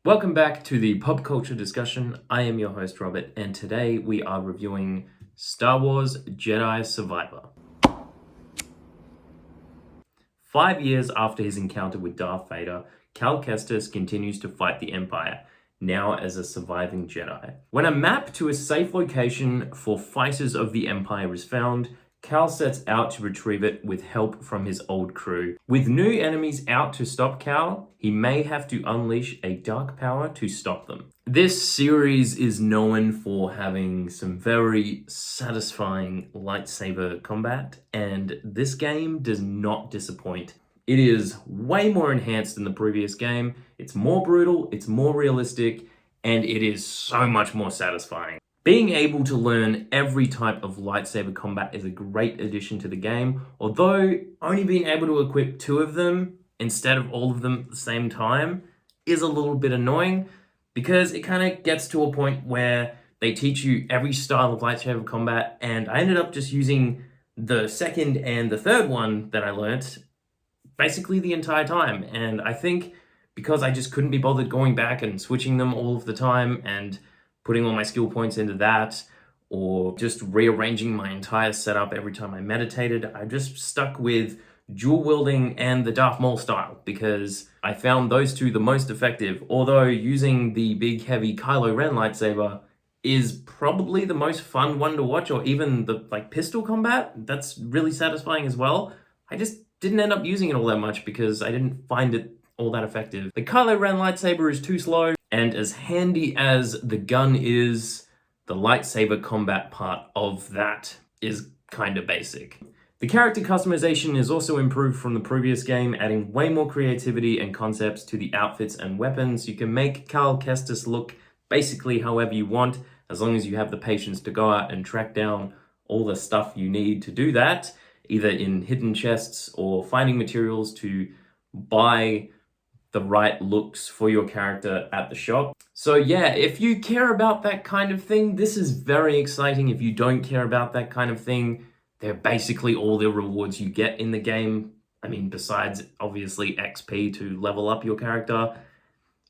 Welcome back to the pop culture discussion. I am your host, Robert, and today we are reviewing Star Wars Jedi Survivor. 5 years after his encounter with Darth Vader, Cal Kestis continues to fight the Empire, now as a surviving Jedi. When a map to a safe location for fighters of the Empire is found, Cal sets out to retrieve it with help from his old crew. With new enemies out to stop Cal, he may have to unleash a dark power to stop them. This series is known for having some very satisfying lightsaber combat, and this game does not disappoint. It is way more enhanced than the previous game, it's more brutal, it's more realistic, and it is so much more satisfying. Being able to learn every type of lightsaber combat is a great addition to the game, although only being able to equip 2 of them instead of all of them at the same time is a little bit annoying, because it kind of gets to a point where they teach you every style of lightsaber combat, and I ended up just using the second and the third one that I learnt basically the entire time, and I think because I just couldn't be bothered going back and switching them all of the time and putting all my skill points into that, or just rearranging my entire setup every time I meditated, I just stuck with dual wielding and the Darth Maul style, because I found those 2 the most effective, although using the big heavy Kylo Ren lightsaber is probably the most fun one to watch, or even the pistol combat, that's really satisfying as well. I just didn't end up using it all that much because I didn't find it all that effective. The Kylo Ren lightsaber is too slow, and as handy as the gun is, the lightsaber combat part of that is kind of basic. The character customization is also improved from the previous game, adding way more creativity and concepts to the outfits and weapons. You can make Cal Kestis look basically however you want, as long as you have the patience to go out and track down all the stuff you need to do that, either in hidden chests or finding materials to buy the right looks for your character at the shop. So yeah, if you care about that kind of thing, this is very exciting. If you don't care about that kind of thing, they're basically all the rewards you get in the game. I mean, besides obviously XP to level up your character.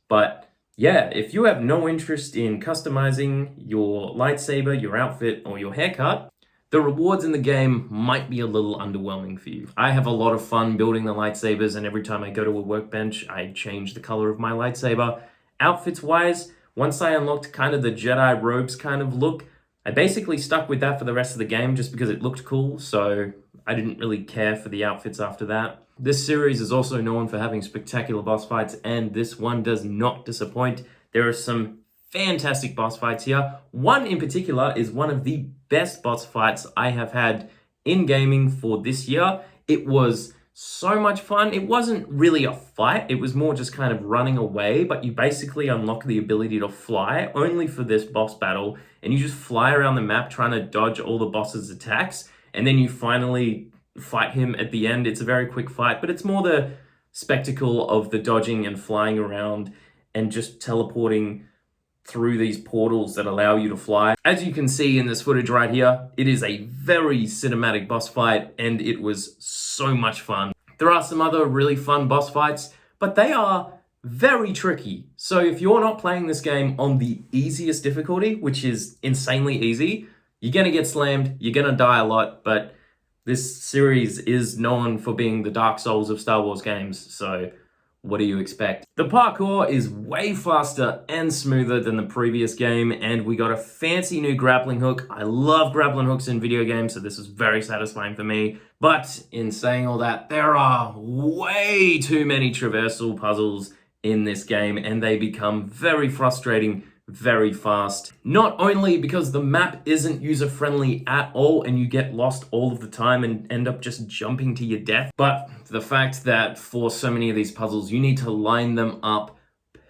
But yeah, if you have no interest in customizing your lightsaber, your outfit, or your haircut, the rewards in the game might be a little underwhelming for you. I have a lot of fun building the lightsabers, and every time I go to a workbench, I change the color of my lightsaber. Outfits-wise, once I unlocked kind of the Jedi robes kind of look, I basically stuck with that for the rest of the game just because it looked cool, so I didn't really care for the outfits after that. This series is also known for having spectacular boss fights, and this one does not disappoint. There are some fantastic boss fights here. One in particular is one of the best boss fights I have had in gaming for this year. It was so much fun. It wasn't really a fight, it was more just kind of running away, but you basically unlock the ability to fly only for this boss battle, and you just fly around the map trying to dodge all the boss's attacks, and then you finally fight him at the end. It's a very quick fight, but it's more the spectacle of the dodging and flying around and just teleporting through these portals that allow you to fly. As you can see in this footage right here, it is a very cinematic boss fight, and it was so much fun. There are some other really fun boss fights, but they are very tricky. So if you're not playing this game on the easiest difficulty, which is insanely easy, you're gonna get slammed, you're gonna die a lot, but this series is known for being the Dark Souls of Star Wars games, so what do you expect? The parkour is way faster and smoother than the previous game, and we got a fancy new grappling hook. I love grappling hooks in video games, so this was very satisfying for me. But in saying all that, there are way too many traversal puzzles in this game, and they become very frustrating very fast. Not only because the map isn't user-friendly at all and you get lost all of the time and end up just jumping to your death, but the fact that for so many of these puzzles you need to line them up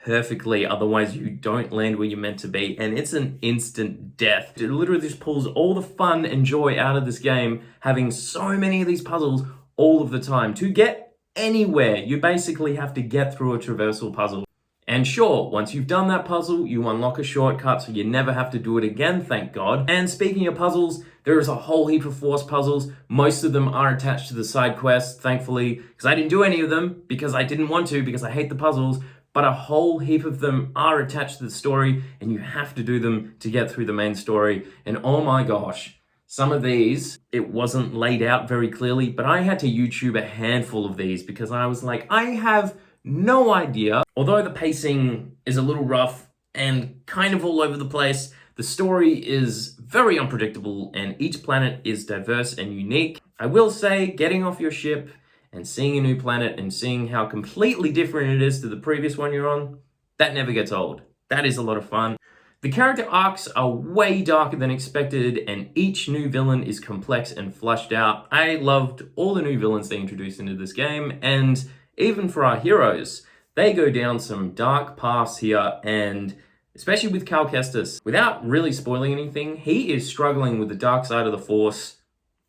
perfectly, otherwise you don't land where you're meant to be, and it's an instant death. It literally just pulls all the fun and joy out of this game, having so many of these puzzles all of the time. To get anywhere, you basically have to get through a traversal puzzle. And sure, once you've done that puzzle, you unlock a shortcut so you never have to do it again, thank God. And speaking of puzzles, there is a whole heap of Force puzzles. Most of them are attached to the side quests, thankfully, because I didn't do any of them because I didn't want to, because I hate the puzzles. but a whole heap of them are attached to the story, and you have to do them to get through the main story. And oh my gosh, some of these, it wasn't laid out very clearly, but I had to YouTube a handful of these because I was like, I have no idea. Although the pacing is a little rough and kind of all over the place, the story is very unpredictable and each planet is diverse and unique. I will say, getting off your ship and seeing a new planet and seeing how completely different it is to the previous one you're on, that never gets old. That is a lot of fun. The character arcs are way darker than expected, and each new villain is complex and fleshed out. I loved all the new villains they introduced into this game, and even for our heroes, they go down some dark paths here, and especially with Cal Kestis, without really spoiling anything, he is struggling with the dark side of the Force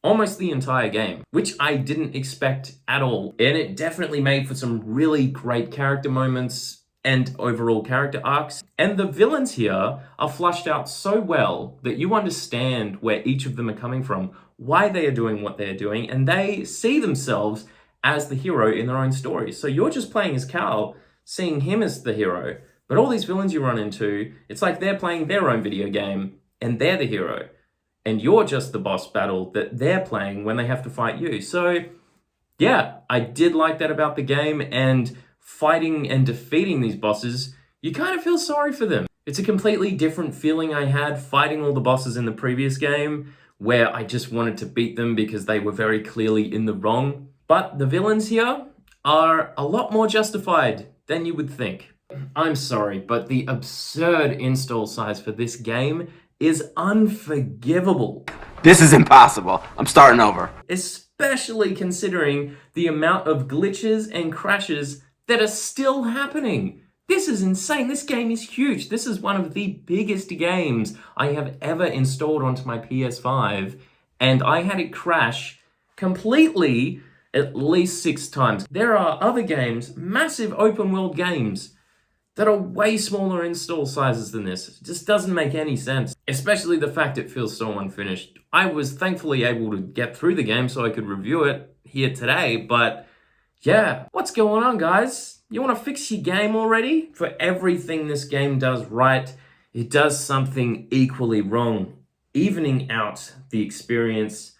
almost the entire game, which I didn't expect at all. And it definitely made for some really great character moments and overall character arcs. And the villains here are flushed out so well that you understand where each of them are coming from, why they are doing what they're doing, and they see themselves as the hero in their own stories. So you're just playing as Cal, seeing him as the hero. But all these villains you run into, it's like they're playing their own video game and they're the hero. And you're just the boss battle that they're playing when they have to fight you. So yeah, I did like that about the game, and fighting and defeating these bosses, you kind of feel sorry for them. It's a completely different feeling I had fighting all the bosses in the previous game, where I just wanted to beat them because they were very clearly in the wrong. But the villains here are a lot more justified than you would think. I'm sorry, but the absurd install size for this game is unforgivable. This is impossible. I'm starting over. Especially considering the amount of glitches and crashes that are still happening. This is insane. This game is huge. This is one of the biggest games I have ever installed onto my PS5, and I had it crash completely at least 6 times. There are other games, massive open world games, that are way smaller install sizes than this. It just doesn't make any sense, especially the fact it feels so unfinished. I was thankfully able to get through the game so I could review it here today, but yeah, what's going on, guys? You want to fix your game already? For everything this game does right, it does something equally wrong, evening out the experience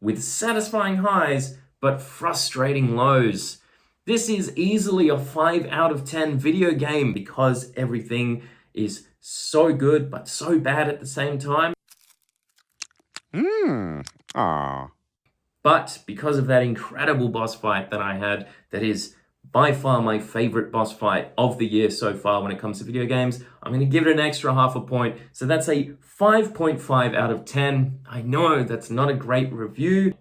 with satisfying highs but frustrating lows. This is easily a 5 out of 10 video game because everything is so good but so bad at the same time. Aww. But because of that incredible boss fight that I had, that is by far my favorite boss fight of the year so far when it comes to video games, I'm going to give it an extra half a point. So that's a 5.5 out of 10. I know that's not a great review.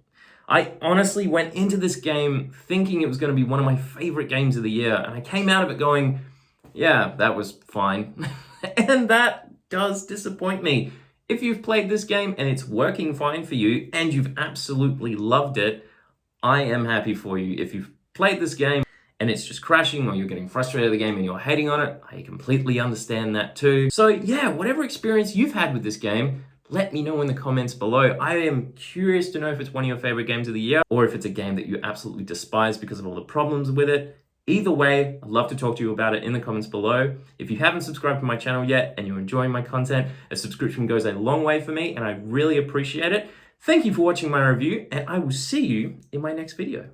I honestly went into this game thinking it was going to be one of my favorite games of the year, and I came out of it going, yeah, that was fine. And that does disappoint me. If you've played this game and it's working fine for you and you've absolutely loved it, I am happy for you. If you've played this game and it's just crashing or you're getting frustrated with the game and you're hating on it, I completely understand that too. So yeah, whatever experience you've had with this game, let me know in the comments below. I am curious to know if it's one of your favorite games of the year or if it's a game that you absolutely despise because of all the problems with it. Either way, I'd love to talk to you about it in the comments below. If you haven't subscribed to my channel yet and you're enjoying my content, a subscription goes a long way for me and I really appreciate it. Thank you for watching my review, and I will see you in my next video.